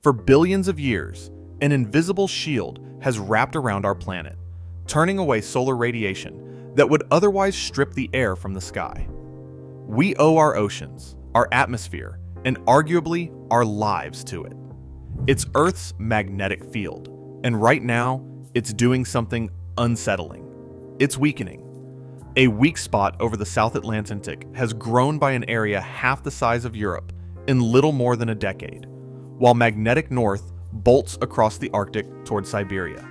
For billions of years, an invisible shield has wrapped around our planet, turning away solar radiation that would otherwise strip the air from the sky. We owe our oceans, our atmosphere, and arguably our lives to it. It's Earth's magnetic field, and right now, it's doing something unsettling. It's weakening. A weak spot over the South Atlantic has grown by an area half the size of Europe in little more than a decade, while magnetic north bolts across the Arctic toward Siberia.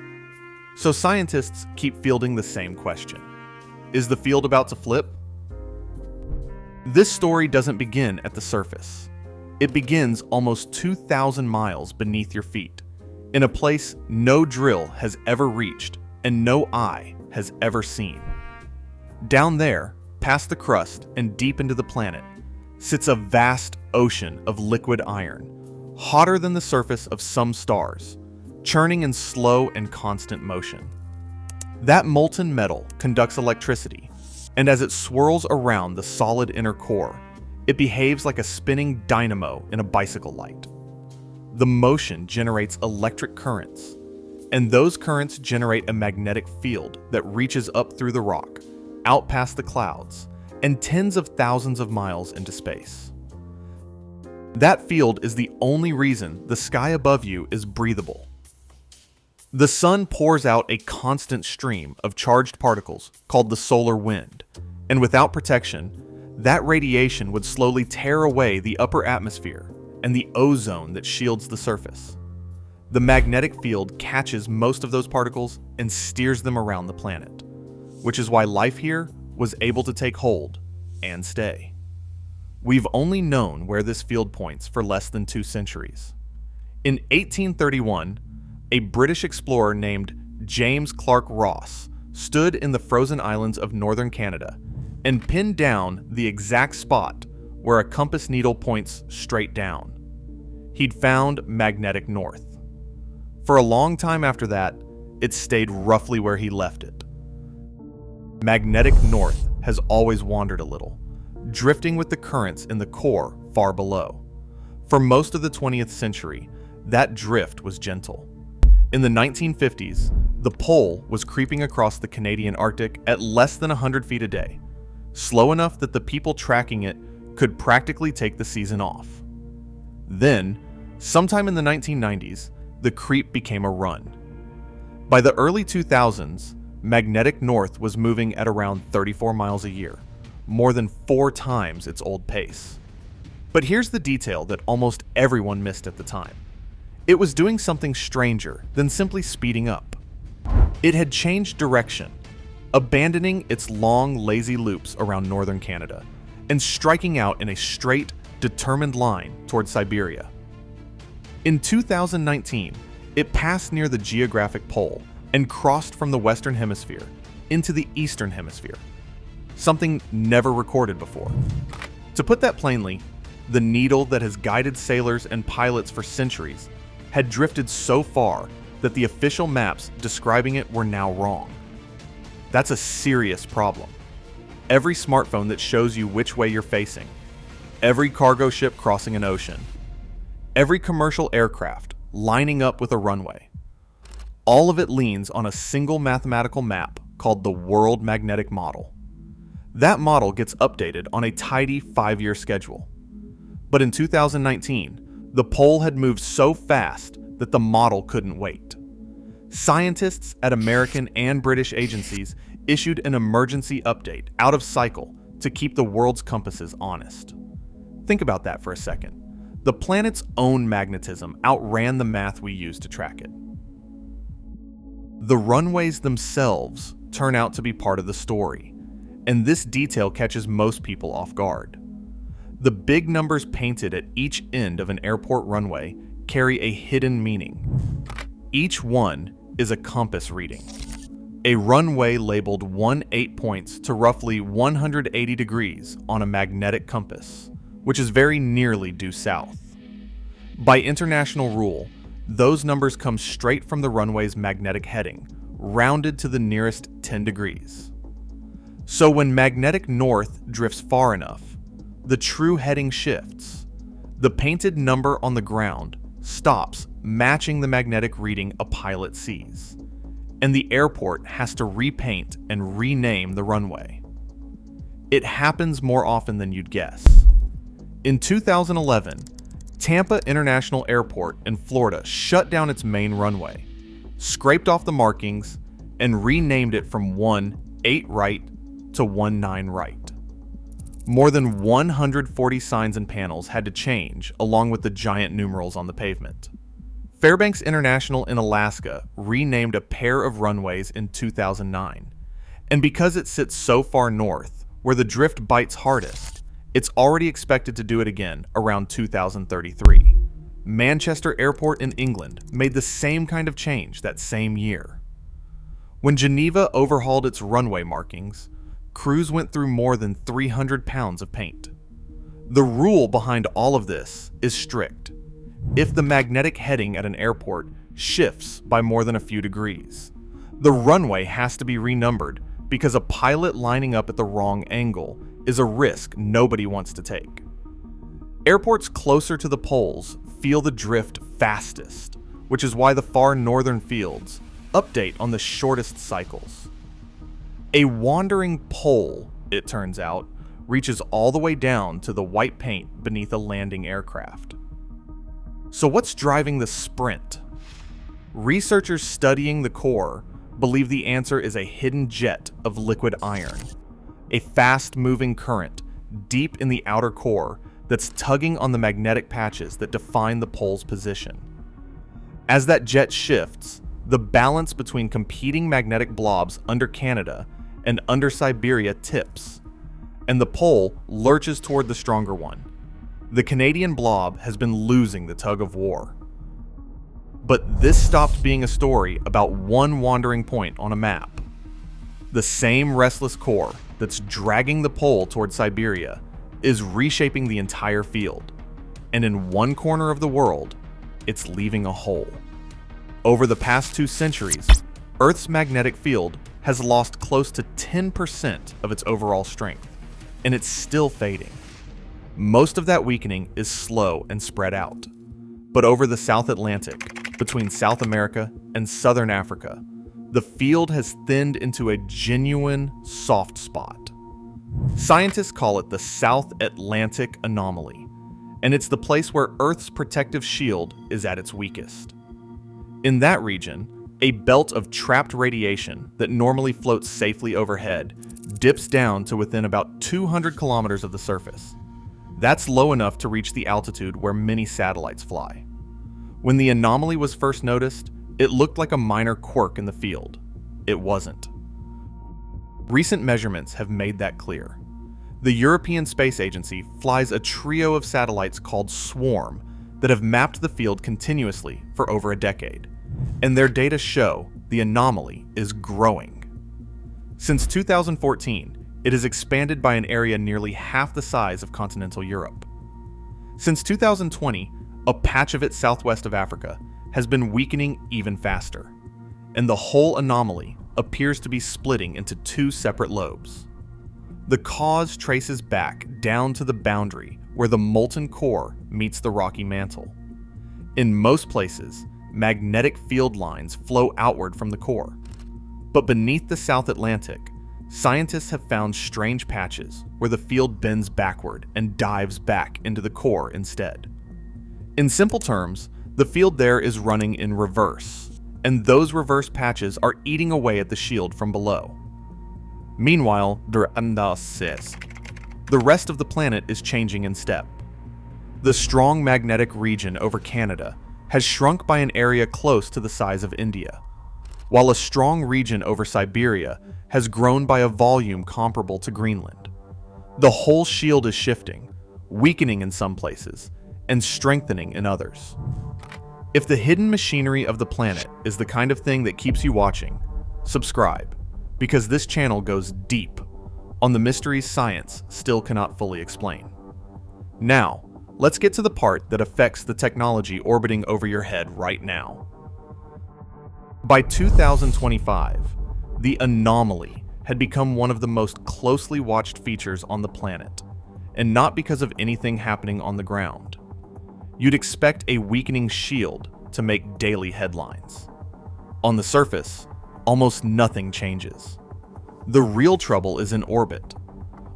So scientists keep fielding the same question. Is the field about to flip? This story doesn't begin at the surface. It begins almost 2,000 miles beneath your feet, in a place no drill has ever reached and no eye has ever seen. Down there, past the crust and deep into the planet, sits a vast ocean of liquid iron, hotter than the surface of some stars, churning in slow and constant motion. That molten metal conducts electricity, and as it swirls around the solid inner core, it behaves like a spinning dynamo in a bicycle light. The motion generates electric currents, and those currents generate a magnetic field that reaches up through the rock, out past the clouds, and tens of thousands of miles into space. That field is the only reason the sky above you is breathable. The sun pours out a constant stream of charged particles called the solar wind, and without protection, that radiation would slowly tear away the upper atmosphere and the ozone that shields the surface. The magnetic field catches most of those particles and steers them around the planet, which is why life here was able to take hold and stay. We've only known where this field points for less than 2 centuries. In 1831, a British explorer named James Clark Ross stood in the frozen islands of northern Canada and pinned down the exact spot where a compass needle points straight down. He'd found magnetic north. For a long time after that, it stayed roughly where he left it. Magnetic north has always wandered a little, drifting with the currents in the core far below. For most of the 20th century, that drift was gentle. In the 1950s, the pole was creeping across the Canadian Arctic at less than 100 feet a day, slow enough that the people tracking it could practically take the season off. Then, sometime in the 1990s, the creep became a run. By the early 2000s, magnetic north was moving at around 34 miles a year, more than 4 times its old pace. But here's the detail that almost everyone missed at the time. It was doing something stranger than simply speeding up. It had changed direction, abandoning its long, lazy loops around northern Canada and striking out in a straight, determined line towards Siberia. In 2019, it passed near the geographic pole and crossed from the Western Hemisphere into the Eastern Hemisphere, something never recorded before. To put that plainly, the needle that has guided sailors and pilots for centuries had drifted so far that the official maps describing it were now wrong. That's a serious problem. Every smartphone that shows you which way you're facing, every cargo ship crossing an ocean, every commercial aircraft lining up with a runway, all of it leans on a single mathematical map called the World Magnetic Model. That model gets updated on a tidy 5-year schedule. But in 2019, the pole had moved so fast that the model couldn't wait. Scientists at American and British agencies issued an emergency update out of cycle to keep the world's compasses honest. Think about that for a second. The planet's own magnetism outran the math we use to track it. The runways themselves turn out to be part of the story, and this detail catches most people off guard. The big numbers painted at each end of an airport runway carry a hidden meaning. Each one is a compass reading. A runway labeled 18 points to roughly 180 degrees on a magnetic compass, which is very nearly due south. By international rule, those numbers come straight from the runway's magnetic heading, rounded to the nearest 10 degrees. So when magnetic north drifts far enough, the true heading shifts. The painted number on the ground stops matching the magnetic reading a pilot sees, and the airport has to repaint and rename the runway. It happens more often than you'd guess. In 2011, Tampa International Airport in Florida shut down its main runway, scraped off the markings, and renamed it from 8 right to 9 right. More than 140 signs and panels had to change, along with the giant numerals on the pavement. Fairbanks International in Alaska renamed a pair of runways in 2009, and because it sits so far north, where the drift bites hardest, it's already expected to do it again around 2033. Manchester Airport in England made the same kind of change that same year. When Geneva overhauled its runway markings, crews went through more than 300 pounds of paint. The rule behind all of this is strict. If the magnetic heading at an airport shifts by more than a few degrees, the runway has to be renumbered because a pilot lining up at the wrong angle is a risk nobody wants to take. Airports closer to the poles feel the drift fastest, which is why the far northern fields update on the shortest cycles. A wandering pole, it turns out, reaches all the way down to the white paint beneath a landing aircraft. So what's driving the sprint? Researchers studying the core believe the answer is a hidden jet of liquid iron, a fast-moving current deep in the outer core that's tugging on the magnetic patches that define the pole's position. As that jet shifts, the balance between competing magnetic blobs under Canada and under Siberia tips, and the pole lurches toward the stronger one. The Canadian blob has been losing the tug of war. But this stopped being a story about one wandering point on a map. The same restless core that's dragging the pole toward Siberia is reshaping the entire field, and in one corner of the world, it's leaving a hole. Over the past 2 centuries, Earth's magnetic field has lost close to 10% of its overall strength, and it's still fading. Most of that weakening is slow and spread out. But over the South Atlantic, between South America and Southern Africa, the field has thinned into a genuine soft spot. Scientists call it the South Atlantic Anomaly, and it's the place where Earth's protective shield is at its weakest. In that region, a belt of trapped radiation that normally floats safely overhead dips down to within about 200 kilometers of the surface. That's low enough to reach the altitude where many satellites fly. When the anomaly was first noticed, it looked like a minor quirk in the field. It wasn't. Recent measurements have made that clear. The European Space Agency flies a trio of satellites called SWARM that have mapped the field continuously for over a decade, and their data show the anomaly is growing. Since 2014, it has expanded by an area nearly half the size of continental Europe. Since 2020, a patch of it southwest of Africa has been weakening even faster, and the whole anomaly appears to be splitting into 2 separate lobes. The cause traces back down to the boundary where the molten core meets the rocky mantle. In most places, magnetic field lines flow outward from the core, but beneath the South Atlantic, scientists have found strange patches where the field bends backward and dives back into the core instead. In simple terms, the field there is running in reverse, and those reverse patches are eating away at the shield from below. Meanwhile, the rest of the planet is changing in step. The strong magnetic region over Canada has shrunk by an area close to the size of India, while a strong region over Siberia has grown by a volume comparable to Greenland. The whole shield is shifting, weakening in some places, and strengthening in others. If the hidden machinery of the planet is the kind of thing that keeps you watching, subscribe, because this channel goes deep on the mysteries science still cannot fully explain. Now, let's get to the part that affects the technology orbiting over your head right now. By 2025, the anomaly had become one of the most closely watched features on the planet, and not because of anything happening on the ground. you'd expect a weakening shield to make daily headlines. On the surface, almost nothing changes. The real trouble is in orbit.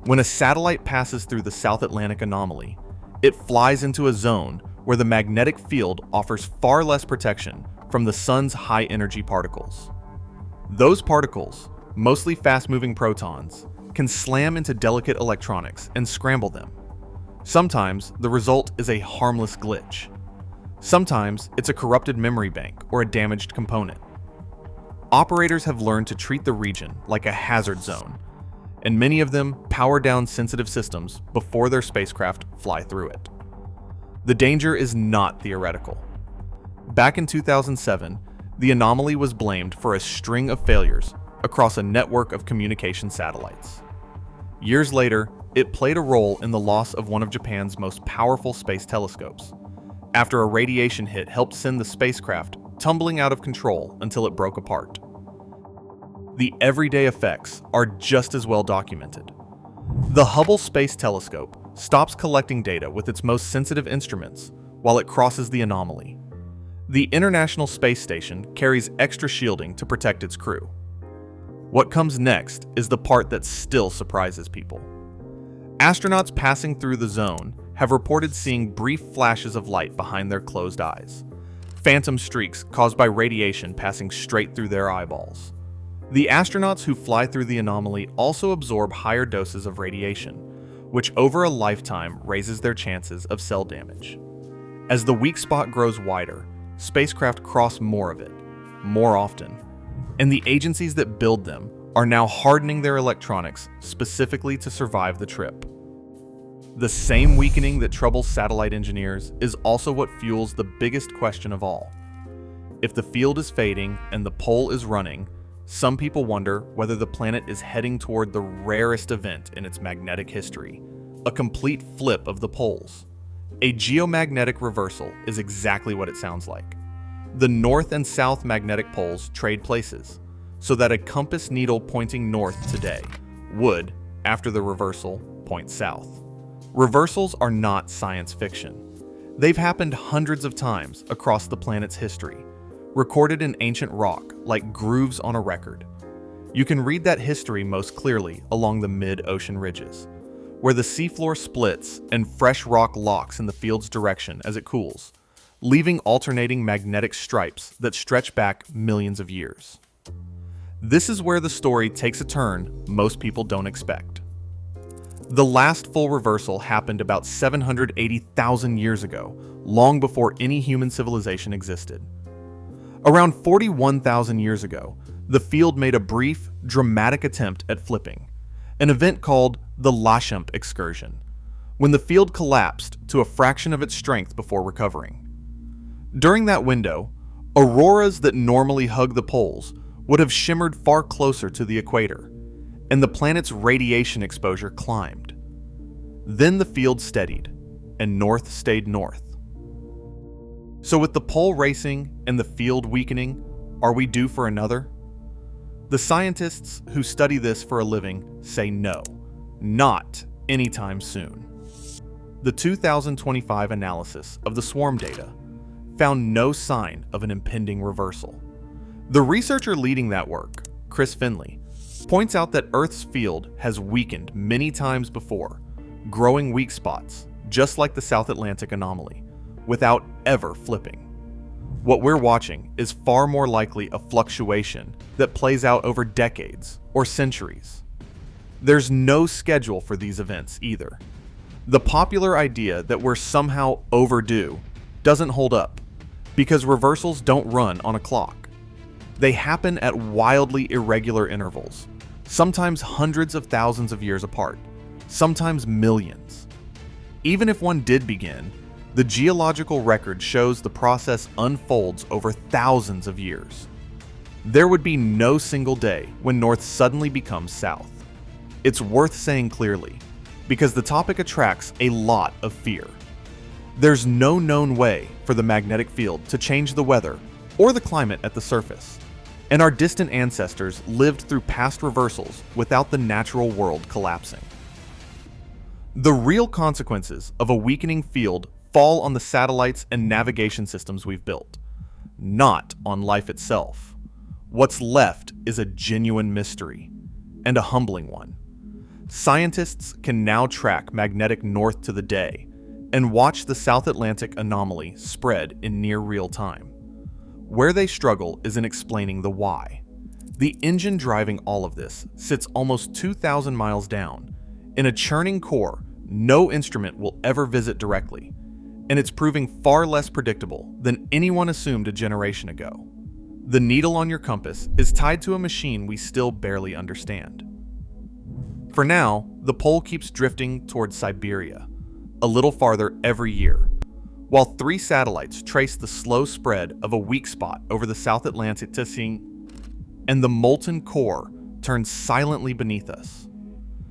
When a satellite passes through the South Atlantic anomaly, it flies into a zone where the magnetic field offers far less protection from the sun's high-energy particles. Those particles, mostly fast-moving protons, can slam into delicate electronics and scramble them. Sometimes the result is a harmless glitch. Sometimes it's a corrupted memory bank or a damaged component. Operators have learned to treat the region like a hazard zone, and many of them power down sensitive systems before their spacecraft fly through it. The danger is not theoretical. Back in 2007, the anomaly was blamed for a string of failures across a network of communication satellites. Years later, it played a role in the loss of one of Japan's most powerful space telescopes, after a radiation hit helped send the spacecraft tumbling out of control until it broke apart. The everyday effects are just as well documented. The Hubble Space Telescope stops collecting data with its most sensitive instruments while it crosses the anomaly. The International Space Station carries extra shielding to protect its crew. What comes next is the part that still surprises people. Astronauts passing through the zone have reported seeing brief flashes of light behind their closed eyes, phantom streaks caused by radiation passing straight through their eyeballs. The astronauts who fly through the anomaly also absorb higher doses of radiation, which over a lifetime raises their chances of cell damage. As the weak spot grows wider, spacecraft cross more of it, more often, and the agencies that build them are now hardening their electronics specifically to survive the trip. The same weakening that troubles satellite engineers is also what fuels the biggest question of all. If the field is fading and the pole is running, some people wonder whether the planet is heading toward the rarest event in its magnetic history, a complete flip of the poles. A geomagnetic reversal is exactly what it sounds like. The north and south magnetic poles trade places, so that a compass needle pointing north today would, after the reversal, point south. Reversals are not science fiction. They've happened hundreds of times across the planet's history, recorded in ancient rock like grooves on a record. You can read that history most clearly along the mid-ocean ridges, where the seafloor splits and fresh rock locks in the field's direction as it cools, leaving alternating magnetic stripes that stretch back millions of years. This is where the story takes a turn most people don't expect. The last full reversal happened about 780,000 years ago, long before any human civilization existed. Around 41,000 years ago, the field made a brief, dramatic attempt at flipping, an event called the Lachamp excursion, when the field collapsed to a fraction of its strength before recovering. During that window, auroras that normally hug the poles would have shimmered far closer to the equator, and the planet's radiation exposure climbed. Then the field steadied, and north stayed north. So with the pole racing and the field weakening, are we due for another? The scientists who study this for a living say no, not anytime soon. The 2025 analysis of the swarm data found no sign of an impending reversal. The researcher leading that work, Chris Finley, points out that Earth's field has weakened many times before, growing weak spots, just like the South Atlantic anomaly, without ever flipping. What we're watching is far more likely a fluctuation that plays out over decades or centuries. There's no schedule for these events either. The popular idea that we're somehow overdue doesn't hold up, because reversals don't run on a clock. They happen at wildly irregular intervals, sometimes hundreds of thousands of years apart, sometimes millions. Even if one did begin, the geological record shows the process unfolds over thousands of years. There would be no single day when north suddenly becomes south. It's worth saying clearly, because the topic attracts a lot of fear. There's no known way for the magnetic field to change the weather or the climate at the surface, and our distant ancestors lived through past reversals without the natural world collapsing. The real consequences of a weakening field fall on the satellites and navigation systems we've built, not on life itself. What's left is a genuine mystery, and a humbling one. Scientists can now track magnetic north to the day and watch the South Atlantic anomaly spread in near real time. Where they struggle is in explaining the why. The engine driving all of this sits almost 2,000 miles down, in a churning core no instrument will ever visit directly, and it's proving far less predictable than anyone assumed a generation ago. The needle on your compass is tied to a machine we still barely understand. For now, the pole keeps drifting towards Siberia, a little farther every year, while 3 satellites trace the slow spread of a weak spot over the South Atlantic to see, and the molten core turns silently beneath us.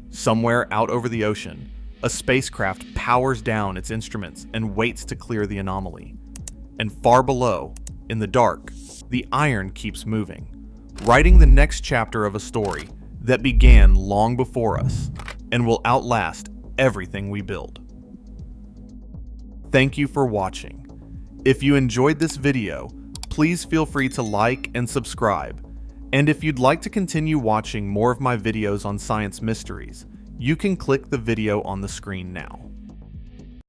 Somewhere out over the ocean, a spacecraft powers down its instruments and waits to clear the anomaly. And far below, in the dark, the iron keeps moving, writing the next chapter of a story that began long before us and will outlast everything we build. Thank you for watching. If you enjoyed this video, please feel free to like and subscribe. And if you'd like to continue watching more of my videos on science mysteries, you can click the video on the screen now.